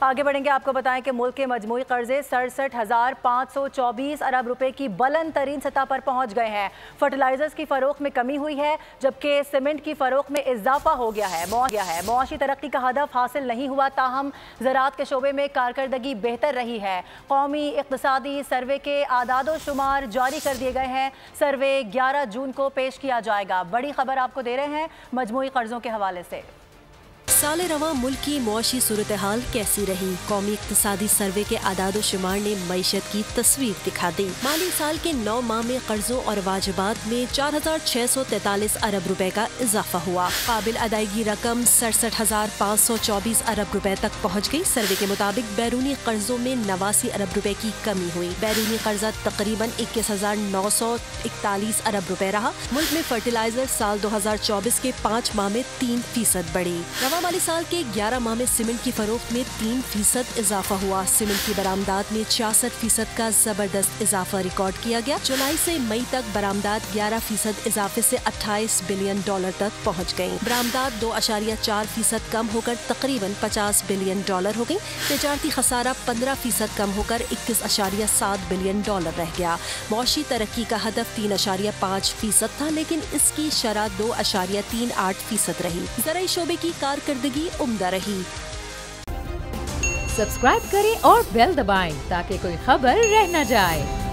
आगे बढ़ेंगे, आपको बताएं कि मुल्क के मजमूई कर्जे 67,524 अरब रुपए की बुलंद तरीन सतह पर पहुंच गए हैं। फर्टिलाइजर्स की फरोख्त में कमी हुई है, जबकि सीमेंट की फरोख्त में इजाफा हो गया है। मुआशी तरक्की का हदफ हासिल नहीं हुआ, ताहम ज़राअत के शोबे में कारकर्दगी बेहतर रही है। कौमी इक़्तिसादी सर्वे के आदादो शुमार जारी कर दिए गए हैं। सर्वे 11 जून को पेश किया जाएगा। बड़ी खबर आपको दे रहे हैं मजमूई कर्जों के हवाले से। साल रवा मुल्क की मुआशी सूरत हाल कैसी रही? कौमी इक़्तिसादी सर्वे के आदाद शुमार ने मईशत की तस्वीर दिखा दी। माली साल के 9 माह में कर्जों और वाजिबात में 4,643 अरब रुपए का इजाफा हुआ। काबिल अदायगी रकम 67,524 अरब रुपए तक पहुँच गई। सर्वे के मुताबिक बैरूनी कर्जों में 89 अरब रुपए की कमी हुई। बैरूनी कर्जा तकरीबन 21,941 अरब रुपए रहा। मुल्क में फर्टिलाइजर साल 2024 के 5 माह में 3% बढ़ी। माली साल के 11 माह में सीमेंट की फरोख्त में 3% इजाफा हुआ। सीमेंट की बरामदात में 66% का जबरदस्त इजाफा रिकॉर्ड किया गया। जुलाई से मई तक बरामदात 11% इजाफे से 28 बिलियन डॉलर तक पहुँच गयी। बरामदात 2.4% कम होकर तकरीबन 50 बिलियन डॉलर हो गयी। तिजारती खसारा 15% कम होकर 21.7 बिलियन डॉलर रह गया। मुआशी तरक्की का हदफ 3.5% था, लेकिन इसकी शरह 2.38% रही। ज़राई शोबे की कारकर्दगी उम्दा रही। सब्सक्राइब करें और बेल दबाएं ताकि कोई खबर रह न जाए।